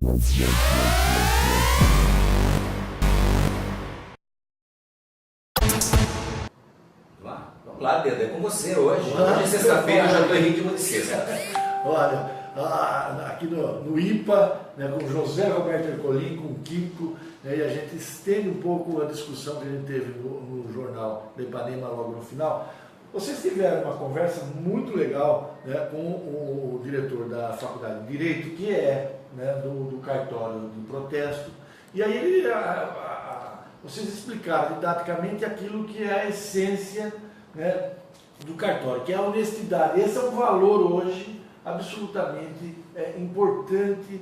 Vamos lá, Pedro, é com você hoje. Hoje é sexta-feira, eu já estou em ritmo de sexta. Olha, aqui no IPA, né, com José Roberto Ercolim, com o Kiko, né, e a gente estende um pouco a discussão que a gente teve no jornal da Ipanema logo no final. Vocês tiveram uma conversa muito legal, né, com o diretor da Faculdade de Direito, que é, né, do cartório de protesto, e aí vocês explicaram didaticamente aquilo que é a essência, né, do cartório, que é a honestidade. Esse é um valor hoje absolutamente importante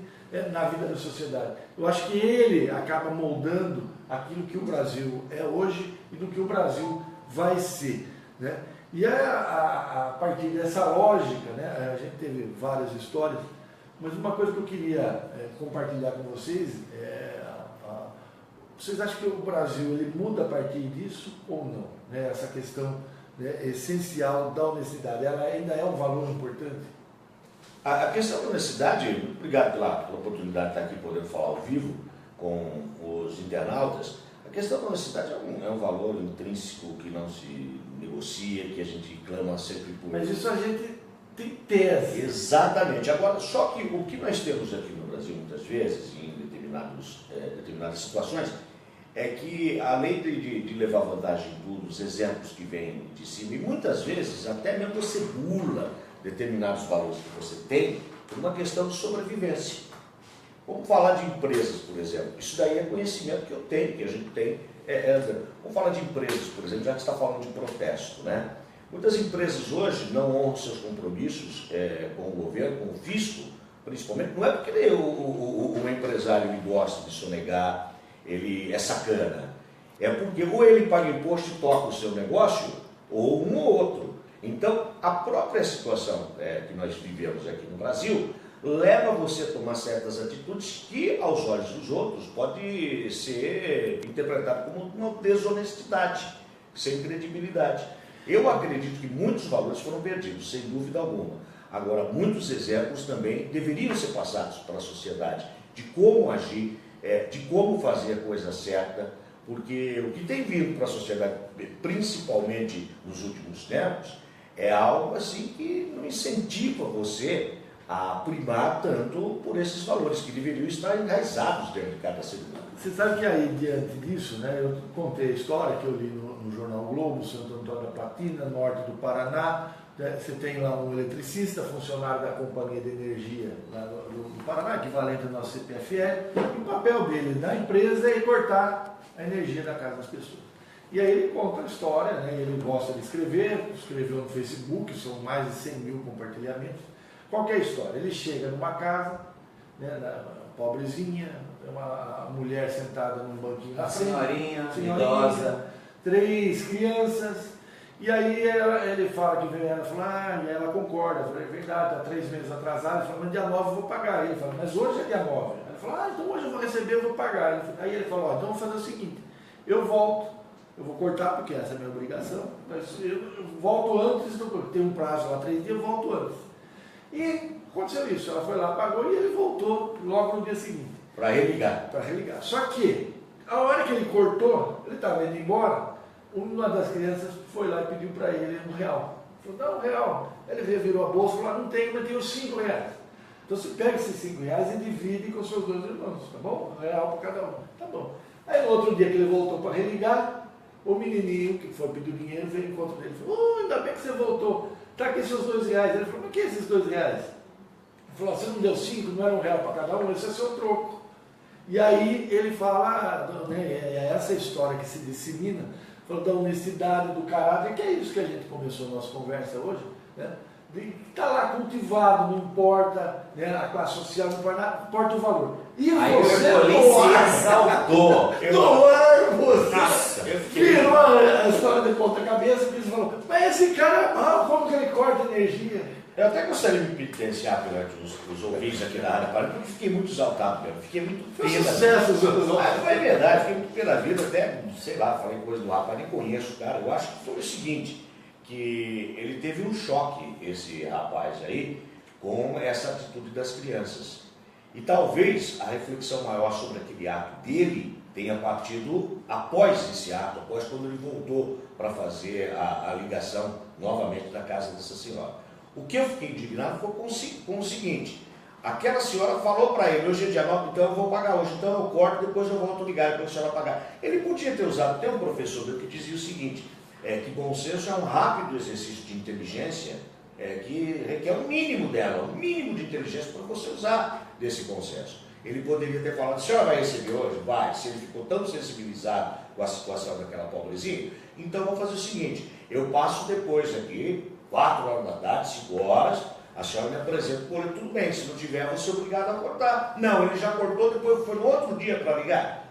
na vida da sociedade. Eu acho que ele acaba moldando aquilo que o Brasil é hoje e do que o Brasil vai ser, né? E a partir dessa lógica, né, a gente teve várias histórias, mas uma coisa que eu queria compartilhar com vocês vocês acham que o Brasil ele muda a partir disso ou não? Né? Essa questão, né, essencial da honestidade, ela ainda é um valor importante? A questão da honestidade, muito obrigado pela oportunidade de estar aqui podendo falar ao vivo com os internautas. A questão da honestidade é um valor intrínseco que não se negocia, que a gente clama sempre por... Mas isso a gente tem tese. Exatamente. Agora, só que o que nós temos aqui no Brasil, muitas vezes, em determinadas situações, é que, além de levar vantagem em tudo, os exemplos que vêm de cima, e muitas vezes até mesmo você burla determinados valores que você tem por uma questão de sobrevivência. Vamos falar de empresas, por exemplo. Isso daí é conhecimento que eu tenho, que a gente tem. Vamos falar de empresas, por exemplo, já que você está falando de protesto, né? Muitas empresas hoje não honram seus compromissos com o governo, com o fisco, principalmente. Não é porque o empresário ele gosta de sonegar, ele é sacana. É porque ou ele paga imposto e toca o seu negócio, ou um ou outro. Então, a própria situação que nós vivemos aqui no Brasil leva você a tomar certas atitudes que, aos olhos dos outros, pode ser interpretado como uma desonestidade, sem credibilidade. Eu acredito que muitos valores foram perdidos, sem dúvida alguma. Agora, muitos exemplos também deveriam ser passados para a sociedade, de como agir, de como fazer a coisa certa, porque o que tem vindo para a sociedade, principalmente nos últimos tempos, é algo assim que não incentiva você a primar tanto por esses valores que deveriam estar enraizados dentro de cada ser humano. Você sabe que aí, diante disso, né, eu contei a história que eu li no Jornal Globo, Santo Antônio da Platina, norte do Paraná. Você tem lá um eletricista, funcionário da Companhia de Energia lá do Paraná, equivalente ao nosso CPFL, e o papel dele na empresa é cortar a energia da casa das pessoas. E aí ele conta a história, né, ele gosta de escrever, escreveu no Facebook, são mais de 100 mil compartilhamentos. Qual que é a história? Ele chega numa casa, né, pobrezinha, uma mulher sentada num banquinho na frente, senhorinha, idosa, 3 crianças, e aí ele fala que vem ela, fala, e ela concorda, fala, é verdade, está 3 meses atrasado, ele fala, mas dia 9 eu vou pagar. Ele fala, mas hoje é dia 9. Ela fala, então hoje eu vou receber, eu vou pagar. Aí ele fala, então vamos fazer o seguinte, eu volto, eu vou cortar porque essa é a minha obrigação, mas eu volto antes, tem um prazo lá, 3 dias, eu volto antes. E aconteceu isso, ela foi lá, pagou e ele voltou logo no dia seguinte. Para religar. Para religar. Só que, a hora que ele cortou, ele estava indo embora, uma das crianças foi lá e pediu para ele R$1. Ele falou, não, R$1. Ele revirou a bolsa e falou, não tem, mas tem os R$5. Então você pega esses R$5 e divide com seus 2 irmãos, tá bom? R$1 para cada um, tá bom. Aí no outro dia que ele voltou para religar, o menininho que foi pedir dinheiro veio em encontro dele e falou, ainda bem que você voltou. Está aqui seus R$2. Ele falou, mas o que é esses R$2? Ele falou, você não deu 5, não era R$1 para cada um, esse é seu troco. E aí ele fala, né, é essa história que se dissemina, falando da honestidade, do caráter, que é isso que a gente começou a nossa conversa hoje, né? Está lá cultivado, não importa, né, a classe social, não importa nada, importa o valor. E aí você se exaltou. Doar você. Nossa, Virou a história de ponta cabeça, e falou, mas esse cara é mal, como que ele corta energia? Eu até gostaria de me penitenciar perante os ouvintes aqui da área, porque fiquei muito exaltado mesmo, fiquei muito Foi pena. sucesso, Foi verdade, fiquei muito pela vida, até, sei lá, falei coisa do rapaz, nem conheço o cara. Eu acho que foi o seguinte, que ele teve um choque, esse rapaz aí, com essa atitude das crianças. E talvez a reflexão maior sobre aquele ato dele tenha partido após esse ato, após quando ele voltou para fazer a ligação novamente da casa dessa senhora. O que eu fiquei indignado foi com o seguinte: aquela senhora falou para ele, hoje é dia 9, então eu vou pagar hoje, então eu corto, depois eu volto a ligar, depois a senhora pagar. Ele podia ter usado, tem um professor meu que dizia o seguinte, que bom senso é um rápido exercício de inteligência, que requer o mínimo dela, o mínimo de inteligência para você usar desse bom senso. Ele poderia ter falado, a senhora vai receber hoje? Vai. Se ele ficou tão sensibilizado com a situação daquela pobrezinha, então vou fazer o seguinte, eu passo depois aqui, 4 horas da tarde, 5 horas, a senhora me apresenta por ele, tudo bem, se não tiver, eu vou ser obrigado a cortar. Não, ele já cortou, depois foi no outro dia para ligar.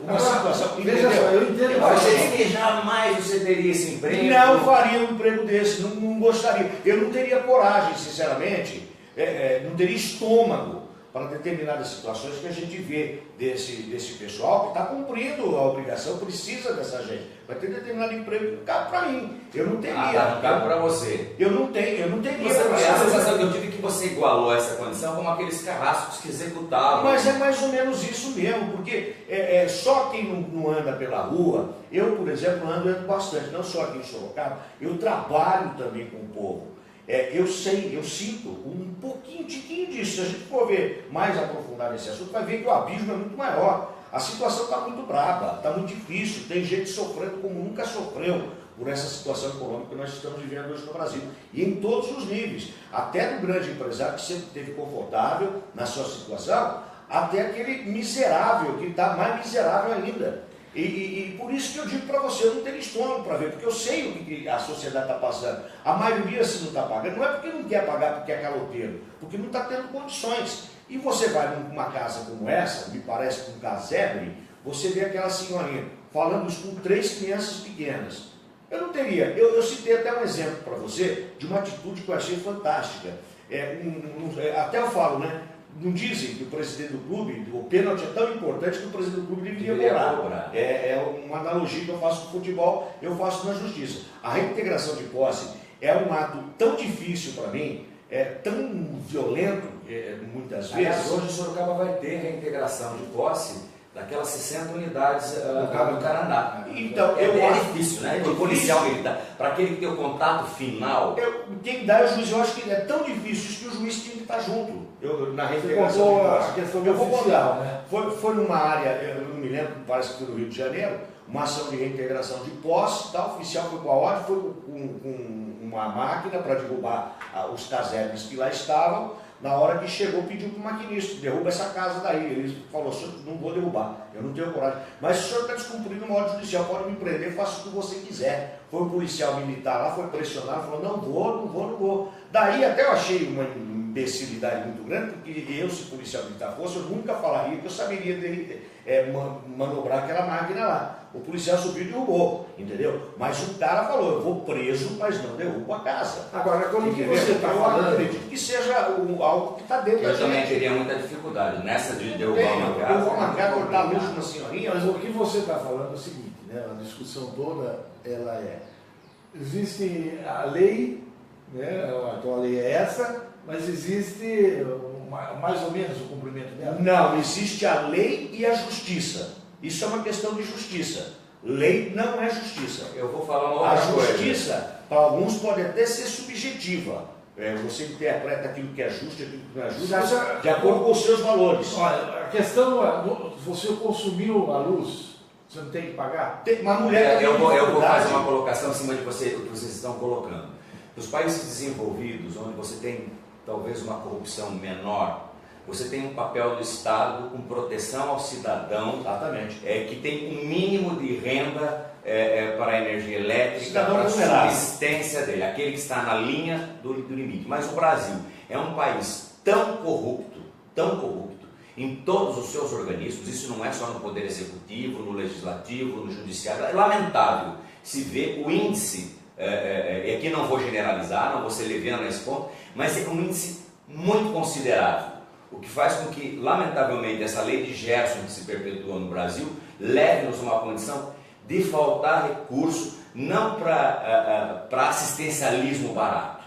Uma situação, veja só, eu entendo. Eu achei que jamais você teria esse emprego. Não faria um emprego desse, não gostaria. Eu não teria coragem, sinceramente, não teria estômago para determinadas situações que a gente vê desse pessoal que está cumprindo a obrigação, precisa dessa gente. Vai ter determinado emprego que cabe para mim. Eu não teria. Não cabe para você. Eu não teria. A sensação que eu tive é que você igualou essa condição como aqueles carrascos que executavam. Mas é mais ou menos isso mesmo, porque só quem não anda pela rua, eu, por exemplo, ando bastante, não só aqui em Sorocaba, eu trabalho também com o povo. Eu sei, eu sinto um tiquinho disso. Se a gente for ver mais aprofundado nesse assunto, vai ver que o abismo é muito maior. A situação está muito braba, está muito difícil, tem gente sofrendo como nunca sofreu por essa situação econômica que nós estamos vivendo hoje no Brasil. E em todos os níveis, até do grande empresário que sempre esteve confortável na sua situação, até aquele miserável, que está mais miserável ainda. E por isso que eu digo para você, eu não tenho estômago para ver, porque eu sei o que a sociedade está passando. A maioria, se não está pagando, não é porque não quer pagar, porque é caloteiro, porque não está tendo condições. E você vai numa casa como essa, me parece com um casebre, você vê aquela senhorinha falando isso com 3 crianças pequenas. Eu não teria, eu citei até um exemplo para você de uma atitude que eu achei fantástica. Até eu falo, né? Não dizem que o presidente do clube, o pênalti é tão importante que o presidente do clube deveria cobrar. É uma analogia que eu faço com o futebol, eu faço na justiça. A reintegração de posse é um ato tão difícil para mim, tão violento, muitas vezes. Aliás, hoje o Sorocaba vai ter reintegração de posse daqueelas 60 unidades do Canadá. Então, é difícil, né? De policial militar. Para aquele que tem o contato final. Quem dá é o juiz. Eu acho que é tão difícil isso que o juiz tinha que estar junto. Na reintegração Você de posse. a questão Eu vou oficial, contar. né? Foi numa área, eu não me lembro, parece que foi no Rio de Janeiro, uma ação de reintegração de posse, o oficial foi com a ordem, foi com uma máquina para derrubar os casebres que lá estavam. Na hora que chegou, pediu para o maquinista, derruba essa casa daí. Ele falou, senhor, não vou derrubar, eu não tenho coragem. Mas o senhor está descumprindo uma ordem judicial, pode me prender, faça o que você quiser. Foi um policial militar lá, foi pressionado, falou, não vou. Daí até eu achei uma imbecilidade muito grande, porque eu, se policial militar fosse, eu nunca falaria que eu saberia dele manobrar aquela máquina lá. O policial subiu e derrubou, entendeu? Mas o cara falou, eu vou preso, mas não derrubo a casa. Agora, como que Entendeu? você está Eu falando? acredito que seja algo que está dentro da Eu também gente. teria muita dificuldade nessa de derrubar uma casa. Derrubar uma casa, cortar a luz de uma senhorinha. Mas o que você está falando é o seguinte, né? A discussão toda, ela existe a lei, né? A atual lei é essa, mas existe mais ou menos o cumprimento dela? Não, existe a lei e a justiça. Isso é uma questão de justiça. Lei não é justiça. Eu vou falar uma A outra coisa. justiça, para alguns, pode até ser subjetiva. Você interpreta aquilo que é justo e aquilo que não é justo de acordo com os seus valores. Olha, a questão é, você consumiu a luz, você não tem que pagar? Uma mulher que tem Eu vou dificuldade- fazer uma colocação em cima de você, o que vocês estão colocando. Nos países desenvolvidos, onde você tem talvez uma corrupção menor, você tem um papel do Estado com proteção ao cidadão, Exatamente. que tem um mínimo de renda para a energia elétrica, Cidadão para a vulnerável. subsistência dele, aquele que está na linha do limite. Mas o Brasil é um país tão corrupto, em todos os seus organismos, isso não é só no Poder Executivo, no Legislativo, no Judiciário, é lamentável se vê o índice, e aqui não vou generalizar, não vou ser leviano nesse ponto, mas é um índice muito considerável. O que faz com que, lamentavelmente, essa lei de Gerson que se perpetuou no Brasil leve-nos a uma condição de faltar recurso, não para assistencialismo barato,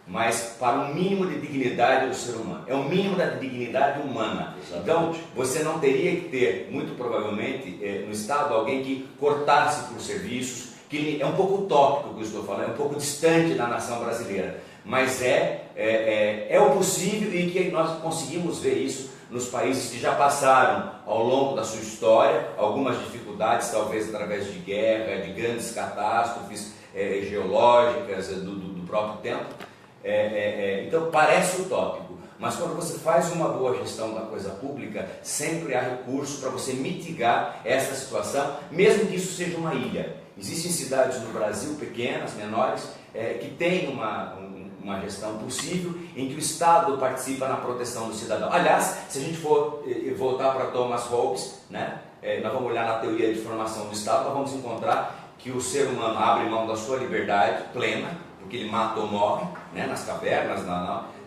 mas para um mínimo de dignidade do ser humano. É o mínimo da dignidade humana. Exatamente. Então, você não teria que ter, muito provavelmente, no Estado, alguém que cortasse por serviços, que é um pouco utópico o que eu estou falando, é um pouco distante da nação brasileira, mas é o possível e que nós conseguimos ver isso nos países que já passaram ao longo da sua história algumas dificuldades, talvez através de guerra, de grandes catástrofes geológicas do próprio tempo. Então parece utópico, mas quando você faz uma boa gestão da coisa pública, sempre há recurso para você mitigar essa situação, mesmo que isso seja uma ilha. Existem cidades no Brasil, pequenas, menores, que têm uma gestão possível, em que o Estado participa na proteção do cidadão. Aliás, se a gente for voltar para Thomas Hobbes, né, nós vamos olhar na teoria de formação do Estado, nós vamos encontrar que o ser humano abre mão da sua liberdade plena, porque ele mata ou morre, né, nas cavernas,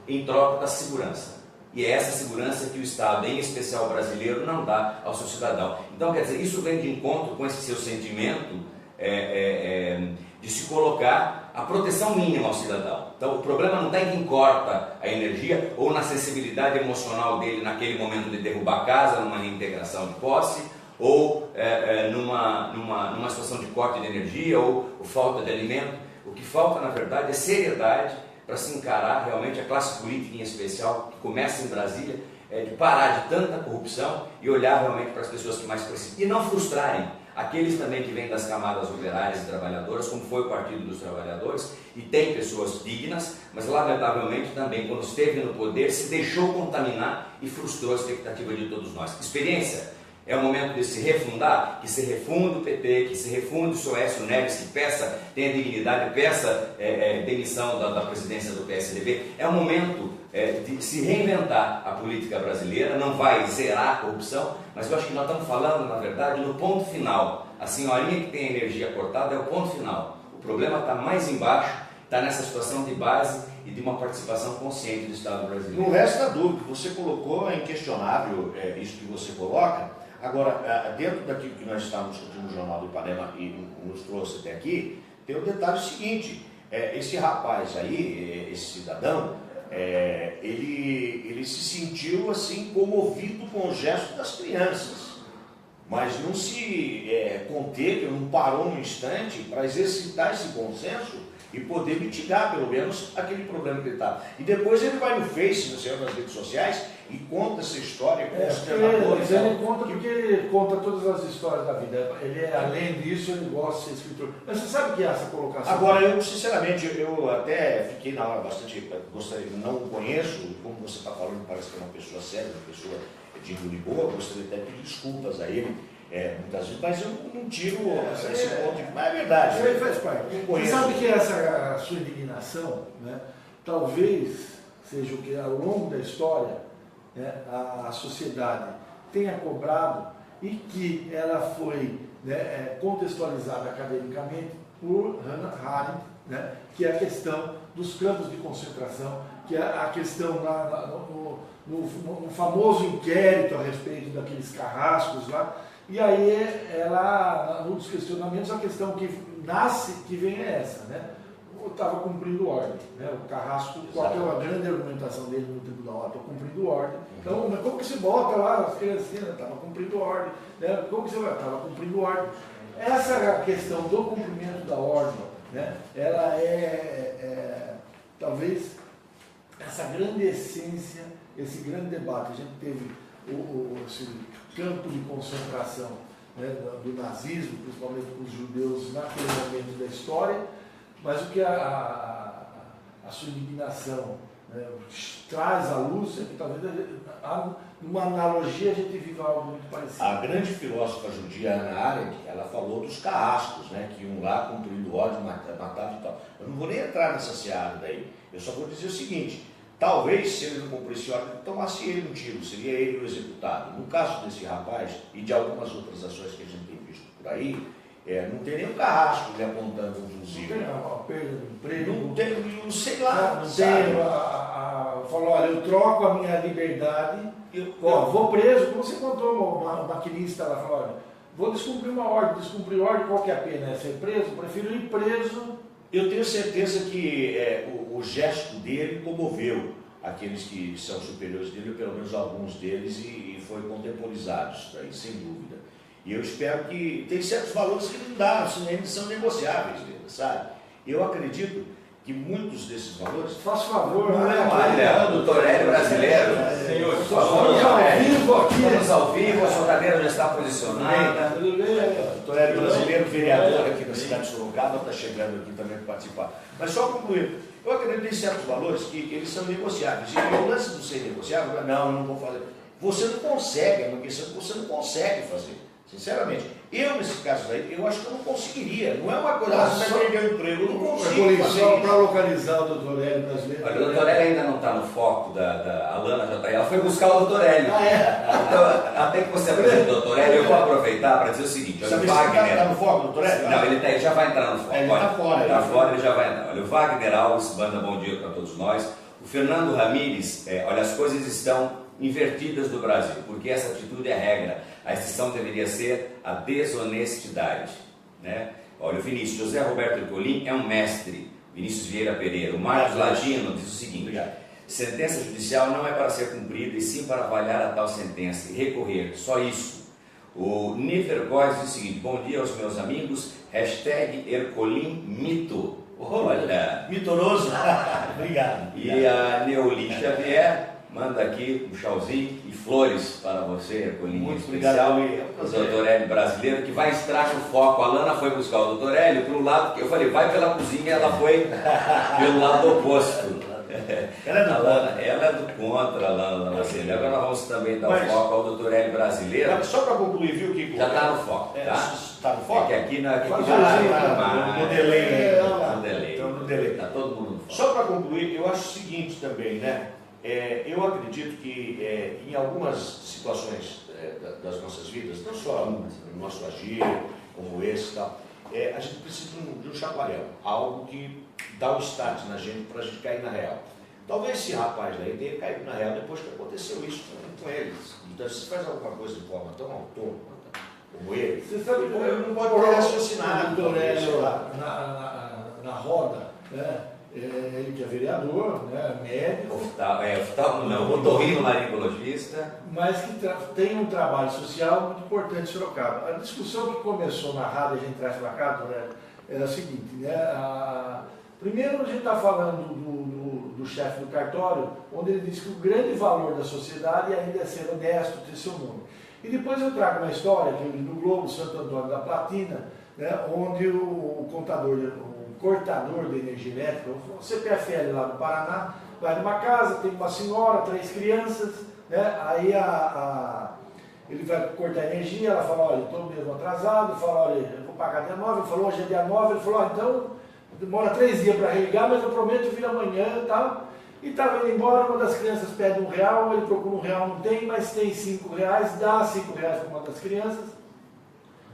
em troca da segurança. E é essa segurança que o Estado, em especial o brasileiro, não dá ao seu cidadão. Então, quer dizer, isso vem de encontro com esse seu sentimento de se colocar a proteção mínima ao cidadão. Então, o problema não está em quem corta a energia ou na sensibilidade emocional dele naquele momento de derrubar a casa, numa reintegração de posse, ou numa situação de corte de energia ou falta de alimento. O que falta, na verdade, é seriedade para se encarar realmente a classe política em especial, que começa em Brasília, de parar de tanta corrupção e olhar realmente para as pessoas que mais precisam. E não frustrarem aqueles também que vêm das camadas operárias e trabalhadoras, como foi o Partido dos Trabalhadores, e tem pessoas dignas, mas lamentavelmente também, quando esteve no poder, se deixou contaminar e frustrou a expectativa de todos nós. Experiência? É o momento de se refundar, que se refunde o PT, que se refunde o seu Aécio Neves, que tenha dignidade, peça demissão da presidência do PSDB. É o momento de se reinventar a política brasileira, não vai zerar a corrupção, mas eu acho que nós estamos falando, na verdade, no ponto final. A senhorinha que tem a energia cortada é o ponto final. O problema está mais embaixo, está nessa situação de base e de uma participação consciente do Estado brasileiro. Não resta dúvida, você colocou, é inquestionável isso que você coloca. Agora, dentro daquilo que nós estávamos discutindo no Jornal do Ipanema e nos trouxe até aqui, tem o detalhe seguinte, esse rapaz aí, esse cidadão, ele se sentiu assim comovido com o gesto das crianças, mas não se conteve, não parou um instante para exercitar esse bom senso e poder mitigar, pelo menos, aquele problema que ele está. E depois ele vai no Face, nas redes sociais, e conta essa história com os treinadores. Ele conta porque ele conta todas as histórias da vida. Ele, além disso, ele gosta de ser escritor. Mas você sabe que é essa colocação? Agora, eu, sinceramente, eu até fiquei na hora bastante, não conheço, como você está falando, parece que é uma pessoa séria, uma pessoa de índole boa, gostaria até de pedir desculpas a ele, muitas vezes, mas eu não tiro esse ponto, mas é verdade. Isso aí faz parte. Você sabe que essa sua indignação, né, talvez seja o que ao longo da história, né, a sociedade tenha cobrado e que ela foi, né, contextualizada academicamente por Hannah Arendt, né, que é a questão dos campos de concentração, que é a questão no famoso inquérito a respeito daqueles carrascos lá. E aí ela, num dos questionamentos, a questão que nasce, que vem é essa, né? Eu estava cumprindo ordem, né? O Carrasco, qual é a grande argumentação dele no tribunal? Estou cumprindo ordem. Então, mas como que se bota lá as criancinhas? Estava cumprindo ordem. Né? Como que você vai? Estava cumprindo ordem. Essa questão do cumprimento da ordem, né? Ela talvez essa grande essência, esse grande debate. A gente teve esse campo de concentração, né, do nazismo, principalmente com os judeus naquele momento da história, mas o que a sua indignação, né, traz à luz é que talvez numa analogia a gente viva algo muito parecido. A grande filósofa judia Hannah Arendt, ela falou dos carrascos, né, que iam lá cumprindo ordem, matavam e tal. Eu não vou nem entrar nessa seara daí, eu só vou dizer o seguinte: talvez, se ele não cumprisse ordem, tomasse ele um tiro, seria ele o executado. No caso desse rapaz e de algumas outras ações que a gente tem visto por aí, não tem nem um carrasco lhe apontando um fuzil. Não tem a perda do emprego. Não tem, não sei lá. Não tem falou, olha, eu troco a minha liberdade, vou preso, como você contou, uma maquinista lá, falou, olha, vou descumprir uma ordem, qual que é a pena? É ser preso? Prefiro ir preso. Eu tenho certeza que o o gesto dele comoveu aqueles que são superiores dele, ou pelo menos alguns deles, e foi contemporizados, aí, sem dúvida. E eu espero que tem certos valores que não dá, eles são negociáveis, sabe? Eu acredito que muitos desses valores... Faz favor, não é mais, o Torelli brasileiro. Senhor, por favor, estamos ao vivo, a sua cadeira já está posicionada. O Torelli brasileiro, vereador aqui da cidade de Sorocaba, está chegando aqui também para participar. Mas só concluir, eu acredito em certos valores que eles são negociáveis. E o lance do ser negociável, não vou fazer. Você não consegue, é uma questão que você não consegue fazer. Sinceramente, eu nesse caso aí, eu acho que eu não conseguiria. Não é uma coisa, você vai perder o emprego, eu não consigo fazer só para localizar o doutor Hélio brasileiro. Olha, o doutor Hélio ainda não está no foco a Lana já está aí. Ela foi buscar o doutor Hélio. Então, até que você apresente o doutor Hélio, eu vou aproveitar para dizer o seguinte: olha, o Wagner. Está no foco, doutor Hélio? Não, ele já vai entrar no foco. Ele está fora. Está fora, ele já vai entrar. Olha, o Wagner Alves, banda Bom Dia para todos nós. O Fernando Ramires, olha, as coisas estão invertidas do Brasil, porque essa atitude é regra. A exceção deveria ser a desonestidade, né? Olha, o Vinícius, José Roberto Ercolim é um mestre. Vinícius Vieira Pereira. O Marcos Ladino diz o seguinte: obrigado. Sentença judicial não é para ser cumprida, e sim para avaliar a tal sentença e recorrer, só isso. O Nífer Góes diz o seguinte: bom dia aos meus amigos, #Ercolim Mito. Olha, mitoroso. Obrigado. E a Neoli Xavier manda aqui um chauzinho e flores para você, Ercolim. Muito obrigado. O doutor Hélio brasileiro, que vai entrar no foco. A Lana foi buscar o doutor Hélio para o lado, que eu falei, vai pela cozinha, ela foi pelo lado oposto. Ela é do contra, a Lana Marcelo. Agora nós vamos também dar o foco ao doutor Hélio brasileiro. Mas só para concluir, viu, Kiko? Já está no foco, tá? Está no foco? É que aqui já no delay. No delay. Está todo mundo no foco. Só para concluir, eu acho o seguinte também, né? Eu acredito que em algumas situações das nossas vidas, não só no nosso agir, como esse e tal, a gente precisa de um chacoalhão, algo que dá um start na gente para a gente cair na real. Talvez esse rapaz aí tenha caído na real depois que aconteceu isso com eles. Então, se você faz alguma coisa de forma tão autônoma como ele, você sabe, ele não pode ter raciocinado. Na roda, né? Ele que é vereador, né, médico, otorrinolaringologista, mas que tem um trabalho social muito importante em Sorocaba. A discussão que começou na rádio, a gente traz para cá, era a seguinte, né? Primeiro a gente está falando do chefe do cartório, onde ele diz que o grande valor da sociedade ainda é ser honesto, ter seu nome. E depois eu trago uma história que eu li no Globo, Santo Antônio da Platina, né, onde o cortador de energia elétrica, o CPFL lá no Paraná, vai numa casa, tem uma senhora, 3 crianças, né? Aí ele vai cortar energia, ela fala, olha, estou mesmo atrasado, fala, olha, eu vou pagar dia 9, ele falou, hoje é dia 9, ele falou, então demora 3 dias para religar, mas eu prometo vir amanhã e tal. E estava indo embora, uma das crianças pede R$1, ele procura R$1, não tem, mas tem R$5, dá R$5 para uma das crianças.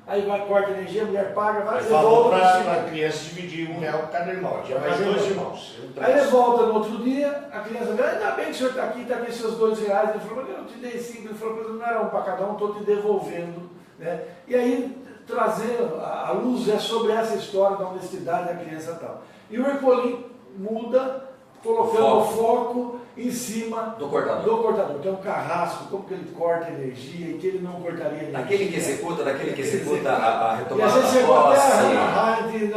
Aí vai, corta a energia, a mulher paga, vai, ele volta para a criança dividir R$1 com cada irmão, já vai 2 irmãos. Aí ele volta no outro dia, a criança diz, ainda bem que o senhor está aqui seus R$2. Ele falou, mas eu te dei 5, ele falou, mas não era um para cada um, estou te devolvendo. Né? E aí, trazendo a luz sobre essa história da honestidade da criança e tal. E o Ercolim muda, colocando o foco em cima do cortador, que é um carrasco, como que ele corta energia e que ele não cortaria energia. Daquele que executa a retomada da posse. E a gente chegou até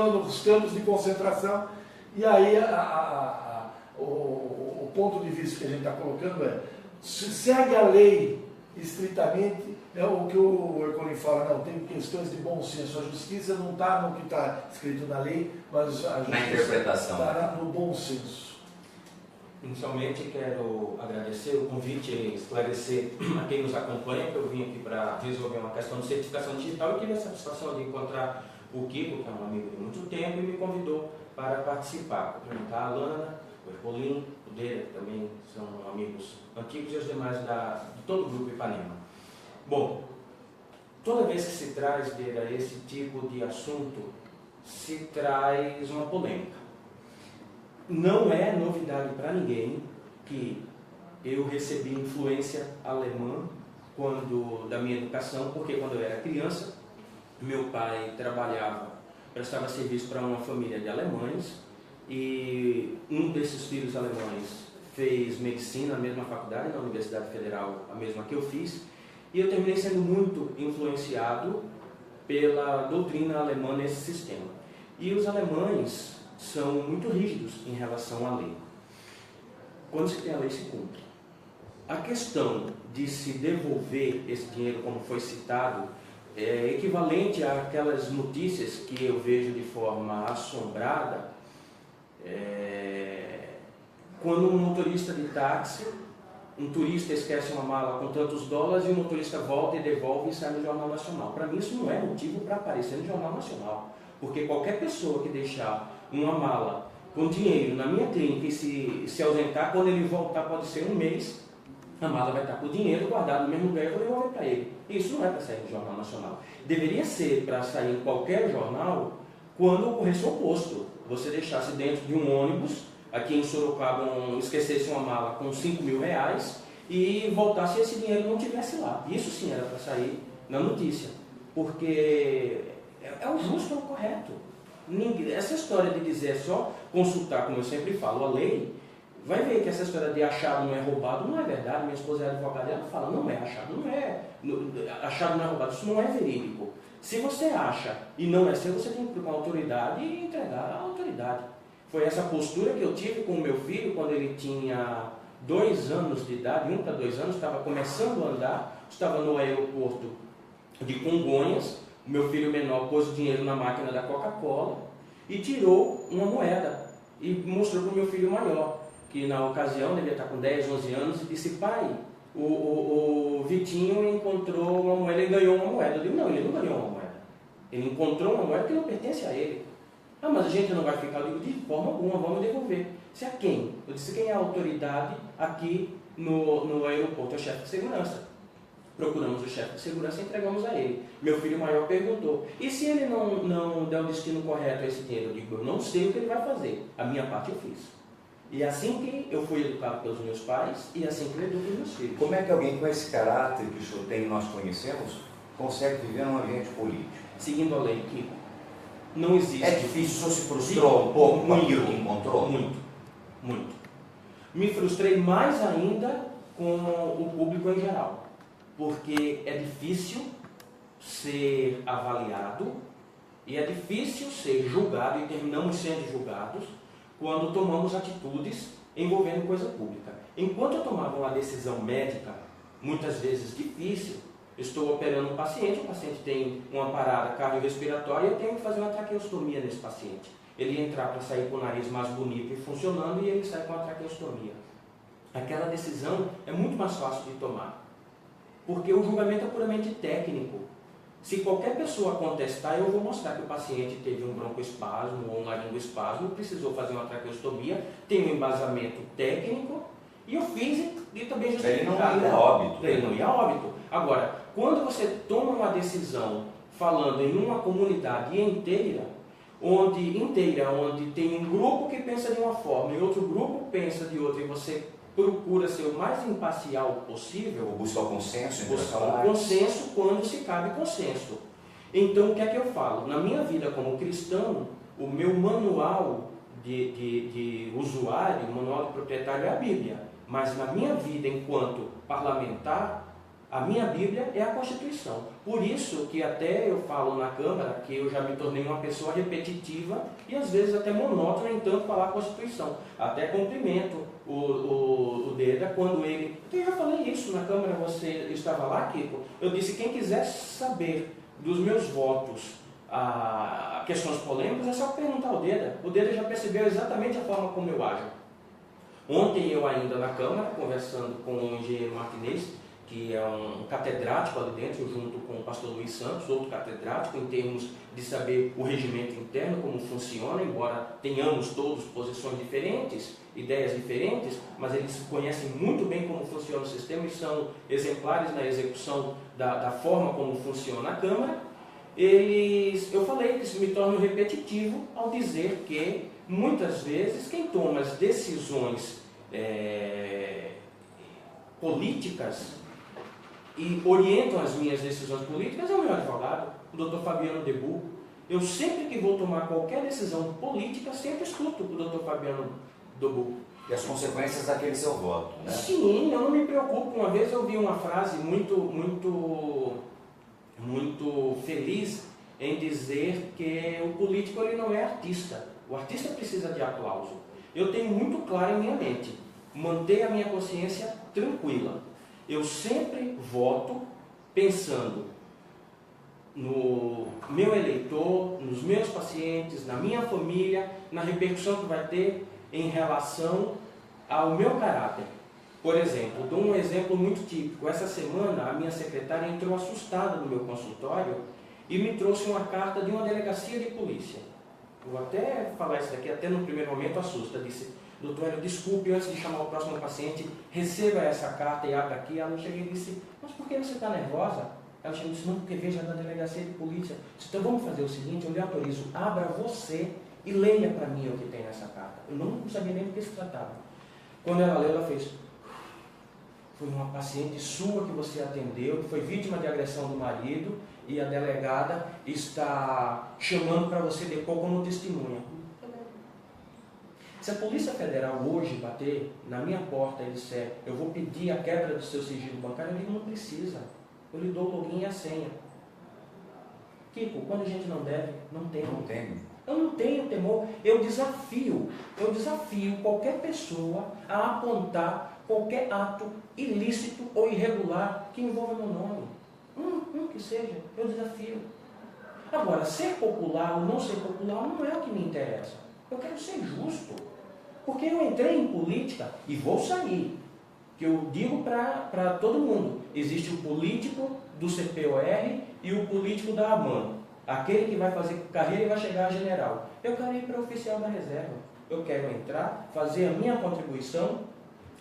nos campos de concentração. E aí o ponto de vista que a gente está colocando se segue a lei estritamente, o que o Ercolim fala, não, tem questões de bom senso, a justiça não está no que está escrito na lei, mas a justiça na interpretação está no bom senso. Inicialmente quero agradecer o convite e esclarecer a quem nos acompanha, que eu vim aqui para resolver uma questão de certificação digital e tive a satisfação de encontrar o Kiko, que é um amigo de muito tempo, e me convidou para participar. Cumprimentar a Lana, o Ercolim, o Deira, que também são amigos antigos, e os demais de todo o Grupo Ipanema. Bom, toda vez que se traz, Deira, esse tipo de assunto, se traz uma polêmica. Não é novidade para ninguém que eu recebi influência alemã da minha educação, porque quando eu era criança, meu pai prestava serviço para uma família de alemães, e um desses filhos alemães fez medicina na mesma faculdade, na Universidade Federal, a mesma que eu fiz, e eu terminei sendo muito influenciado pela doutrina alemã nesse sistema. E os alemães são muito rígidos em relação à lei. Quando se tem a lei, se cumpre. A questão de se devolver esse dinheiro, como foi citado, é equivalente àquelas notícias que eu vejo de forma assombrada, quando um motorista de táxi, um turista esquece uma mala com tantos dólares e o motorista volta e devolve e sai no Jornal Nacional. Para mim isso não é motivo para aparecer no Jornal Nacional, porque qualquer pessoa que deixar uma mala com dinheiro na minha clínica e se ausentar, quando ele voltar, pode ser um mês, a mala vai estar com o dinheiro guardado no mesmo lugar e eu vou devolver para ele. Isso não é para sair no Jornal Nacional. Deveria ser para sair em qualquer jornal quando ocorresse o oposto. Você deixasse dentro de um ônibus, aqui em Sorocaba, esquecesse uma mala com 5 mil reais e voltasse e esse dinheiro não estivesse lá. Isso sim era para sair na notícia, porque é o justo, é o correto. Essa história de dizer só consultar, como eu sempre falo, a lei, vai ver que essa história de achado não é roubado não é verdade. Minha esposa é advogada, ela fala, não é achado, achado não é roubado, isso não é verídico. Se você acha e não é seu, você tem que ir para a autoridade e entregar à autoridade. Foi essa postura que eu tive com o meu filho quando ele tinha 2 anos de idade, 1 para 2 anos, estava começando a andar, estava no aeroporto de Congonhas. O meu filho menor pôs o dinheiro na máquina da Coca-Cola e tirou uma moeda e mostrou para o meu filho maior, que na ocasião devia estar com 10, 11 anos, e disse, pai, o Vitinho encontrou uma moeda e ganhou uma moeda. Eu digo, não, ele não ganhou uma moeda. Ele encontrou uma moeda que não pertence a ele. Ah, mas a gente não vai ficar, eu digo, de forma alguma, vamos devolver. Se a quem? Eu disse, quem é a autoridade aqui no aeroporto? É o chefe de segurança. Procuramos o chefe de segurança e entregamos a ele. Meu filho maior perguntou, e se ele não der o destino correto a esse dinheiro? Eu digo, eu não sei o que ele vai fazer. A minha parte eu fiz. E assim que eu fui educado pelos meus pais, e assim que eu educo os meus filhos. Como é que alguém com esse caráter que o senhor tem e nós conhecemos, consegue viver num ambiente político? Seguindo a lei, Kiko, não existe... É difícil, o senhor se frustrou um pouco com aquilo que encontrou? Muito, muito. Me frustrei mais ainda com o público em geral, porque é difícil ser avaliado e é difícil ser julgado, e terminamos sendo julgados quando tomamos atitudes envolvendo coisa pública. Enquanto eu tomava uma decisão médica, muitas vezes difícil, estou operando um paciente, o paciente tem uma parada cardiorrespiratória e eu tenho que fazer uma traqueostomia nesse paciente. Ele ia entrar para sair com o nariz mais bonito e funcionando e ele sai com a traqueostomia. Aquela decisão é muito mais fácil de tomar, porque o julgamento é puramente técnico. Se qualquer pessoa contestar, eu vou mostrar que o paciente teve um broncoespasmo ou um laringoespasmo, precisou fazer uma traqueostomia, tem um embasamento técnico, e eu fiz e também justificado. Ele não ia a óbito. Ele não ia a óbito. Agora, quando você toma uma decisão falando em uma comunidade inteira, onde tem um grupo que pensa de uma forma e outro grupo pensa de outra, e você procura ser o mais imparcial possível, buscar o consenso, buscar o consenso quando se cabe consenso. Então, o que é que eu falo? Na minha vida como cristão, o meu manual de usuário, o manual de proprietário é a Bíblia. Mas na minha vida enquanto parlamentar, a minha Bíblia é a Constituição. Por isso que até eu falo na Câmara que eu já me tornei uma pessoa repetitiva e às vezes até monótona em tanto falar a Constituição. Até cumprimento o Deda quando ele... Eu já falei isso na Câmara, você estava lá, Kiko? Eu disse, quem quiser saber dos meus votos a questões polêmicas, é só perguntar ao Deda. O Deda já percebeu exatamente a forma como eu ajo. Ontem eu ainda na Câmara, conversando com o engenheiro Martinez, que é um catedrático ali dentro, junto com o pastor Luiz Santos, outro catedrático, em termos de saber o regimento interno, como funciona, embora tenhamos todos posições diferentes, ideias diferentes, mas eles conhecem muito bem como funciona o sistema e são exemplares na execução da forma como funciona a Câmara. Eu falei que isso me torna repetitivo ao dizer que, muitas vezes, quem toma as decisões políticas e orientam as minhas decisões políticas é o meu advogado, o Dr. Fabiano Debu. Eu sempre que vou tomar qualquer decisão política, sempre escuto o doutor Fabiano Dobu. E as consequências daquele seu voto, né? Sim, eu não me preocupo. Uma vez eu vi uma frase muito feliz em dizer que o político ele não é artista. O artista precisa de aplauso. Eu tenho muito claro em minha mente, manter a minha consciência tranquila. Eu sempre voto pensando no meu eleitor, nos meus pacientes, na minha família, na repercussão que vai ter em relação ao meu caráter. Por exemplo, dou um exemplo muito típico. Essa semana a minha secretária entrou assustada no meu consultório e me trouxe uma carta de uma delegacia de polícia. Vou até falar isso daqui, até no primeiro momento assusta. Disse, doutor Hélio, desculpe, antes de chamar o próximo paciente, receba essa carta e abra aqui. Ela chegou e disse, mas por que você está nervosa? Ela chegou e disse, não, porque veja da delegacia de polícia. Disse, então vamos fazer o seguinte, eu lhe autorizo, abra você e leia para mim o que tem nessa carta. Eu não sabia nem do que se tratava. Quando ela leu, ela fez, foi uma paciente sua que você atendeu, que foi vítima de agressão do marido, e a delegada está chamando para você depor como testemunha. Se a Polícia Federal hoje bater na minha porta e disser, eu vou pedir a quebra do seu sigilo bancário, eu digo, não precisa. Eu lhe dou o login e a senha. Kiko, quando a gente não deve, não tem. Não tem. Eu não tenho temor. Eu desafio qualquer pessoa a apontar qualquer ato ilícito ou irregular que envolva meu nome. Que seja, eu desafio. Agora, ser popular ou não ser popular não é o que me interessa. Eu quero ser justo. Porque eu entrei em política e vou sair. Que eu digo para todo mundo. Existe o político do CPOR e o político da ABAN. Aquele que vai fazer carreira e vai chegar a general. Eu quero ir para oficial da reserva. Eu quero entrar, fazer a minha contribuição,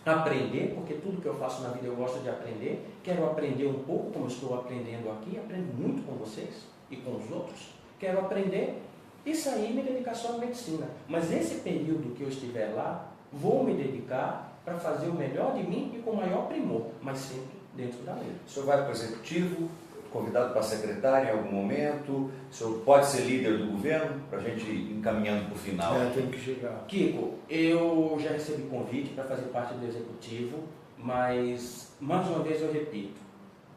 aprender, porque tudo que eu faço na vida eu gosto de aprender. Quero aprender um pouco, como estou aprendendo aqui, aprendo muito com vocês e com os outros. Quero aprender e sair e me dedicar só à medicina. Mas esse período que eu estiver lá, vou me dedicar para fazer o melhor de mim e com o maior primor, mas sempre dentro da lei. O senhor vai para o executivo, convidado para secretária em algum momento, o senhor pode ser líder do governo, para a gente ir encaminhando para o final. Tem que chegar. Kiko, eu já recebi convite para fazer parte do executivo, mas, mais uma vez eu repito,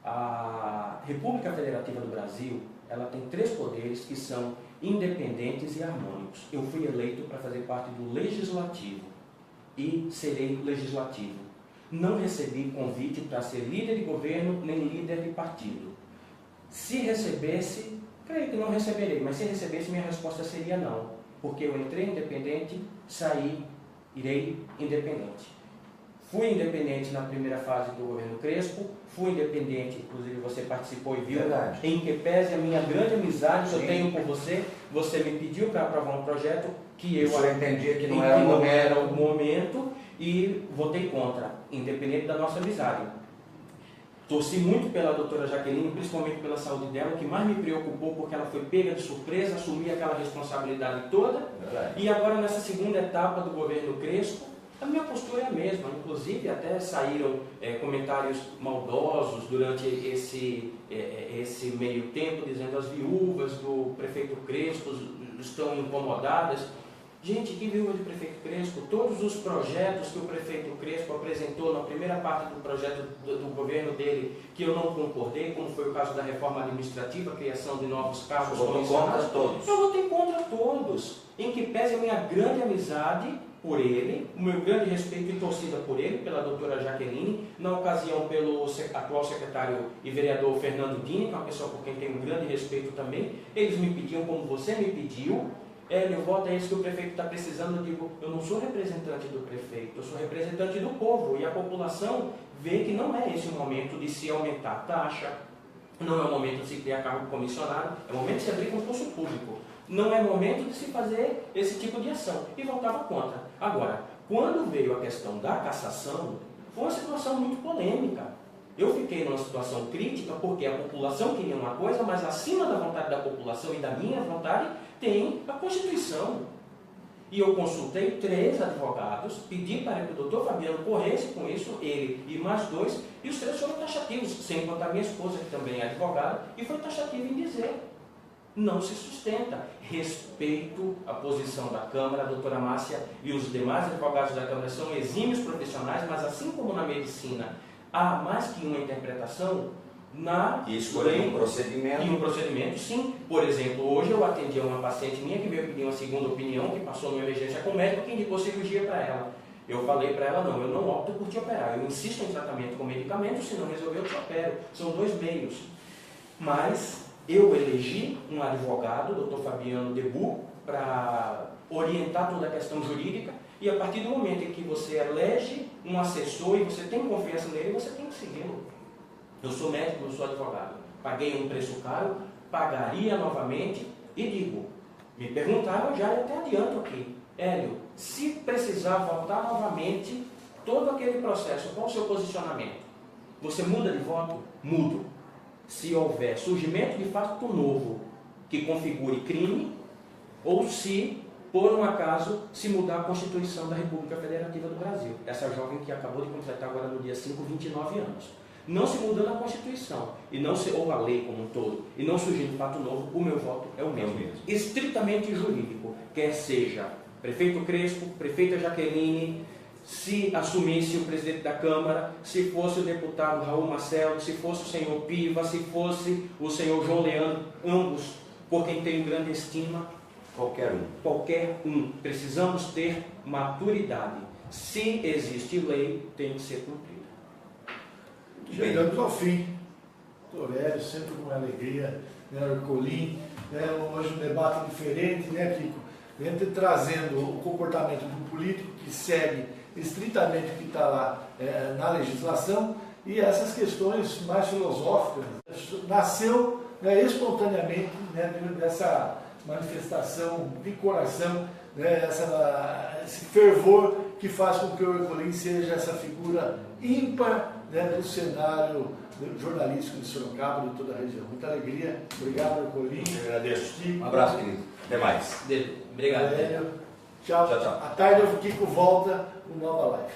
a República Federativa do Brasil, ela tem 3 poderes que são independentes e harmônicos. Eu fui eleito para fazer parte do Legislativo e serei legislativo. Não recebi convite para ser líder de governo nem líder de partido. Se recebesse, creio que não receberei, mas se recebesse, minha resposta seria não, porque eu entrei independente, saí, irei independente. Fui independente na primeira fase do governo Crespo, fui independente, inclusive você participou e viu, Verdade. em que pese a minha grande amizade que eu Sim. tenho por você, você me pediu para aprovar um projeto que eu entendia que e não era o momento e votei contra, independente da nossa amizade. Torci muito pela doutora Jaqueline, principalmente pela saúde dela, o que mais me preocupou porque ela foi pega de surpresa, assumi aquela responsabilidade toda. Verdade. E agora nessa segunda etapa do governo Crespo, a minha postura é a mesma. Inclusive até saíram comentários maldosos durante esse meio tempo, dizendo as viúvas do prefeito Crespo estão incomodadas. Gente, que viúva de prefeito Crespo, todos os projetos que o prefeito Crespo apresentou na primeira parte do projeto do governo dele, que eu não concordei, como foi o caso da reforma administrativa, a criação de novos cargos Contra todos. eu votei contra todos, em que pese a minha grande amizade por ele, o meu grande respeito e torcida por ele, pela doutora Jaqueline, na ocasião pelo atual secretário e vereador Fernando Dini, que é uma pessoa por quem tenho um grande respeito também. Eles me pediam como você me pediu, Hélio, vota é isso que o prefeito está precisando. Eu digo, eu não sou representante do prefeito, eu sou representante do povo, e a população vê que não é esse o momento de se aumentar a taxa, não é o momento de se criar cargo comissionado, é o momento de se abrir concurso público. Não é momento de se fazer esse tipo de ação. E votava contra. Agora, quando veio a questão da cassação, foi uma situação muito polêmica. Eu fiquei numa situação crítica porque a população queria uma coisa, mas acima da vontade da população e da minha vontade tem a Constituição. E eu consultei 3 advogados, pedi para que o doutor Fabiano corresse com isso, ele e mais 2, e os 3 foram taxativos, sem contar minha esposa, que também é advogada, e foi taxativa em dizer não se sustenta. Respeito a posição da Câmara, a doutora Márcia e os demais advogados da Câmara são exímios profissionais, mas assim como na medicina há mais que uma interpretação, na E escolher um procedimento. E um procedimento, sim. Por exemplo, hoje eu atendi a uma paciente minha que veio pedir uma segunda opinião, que passou numa emergência com o médico que indicou cirurgia para ela. Eu falei para ela, não, eu não opto por te operar, eu insisto em tratamento com medicamentos, se não resolver eu te opero. São dois meios. Mas eu elegi um advogado, o Dr. Fabiano Debu, para orientar toda a questão jurídica, e a partir do momento em que você elege um assessor e você tem confiança nele, você tem que segui-lo. Eu sou médico, eu sou advogado. Paguei um preço caro, pagaria novamente e digo, me perguntaram já e até adianto aqui, Hélio, se precisar voltar novamente todo aquele processo, qual o seu posicionamento? Você muda de voto? Mudo. Se houver surgimento de fato novo que configure crime, ou se, por um acaso, se mudar a Constituição da República Federativa do Brasil. Essa jovem que acabou de completar agora no dia 5, 29 anos. Não se mudando a Constituição, e não se, ou a lei como um todo, e não surgindo fato novo, o meu voto é o mesmo. Estritamente jurídico, quer seja prefeito Crespo, prefeita Jaqueline, se assumisse o presidente da Câmara, se fosse o deputado Raul Marcelo, se fosse o senhor Piva, se fosse o senhor João Leandro, ambos, por quem tenho grande estima. Qualquer um. Qualquer um. Precisamos ter maturidade. Se existe lei, tem que ser cumprida. Chegamos ao fim. Doutor Hélio, sempre com alegria, né, Ercolim, né, hoje um debate diferente, né, Kiko? A gente trazendo o comportamento do político que segue estritamente o que está lá na legislação e essas questões mais filosóficas. Nasceu, né, espontaneamente, né, dessa manifestação de coração, né, esse fervor que faz com que o Ercolim seja essa figura ímpar, né, do cenário jornalístico de Sorocaba e de toda a região. Muita alegria. Obrigado, Ercolim. Eu agradeço. Um abraço, querido. Até mais. Obrigado. Tchau. Tchau, tchau. À tarde o Kiko volta com nova live.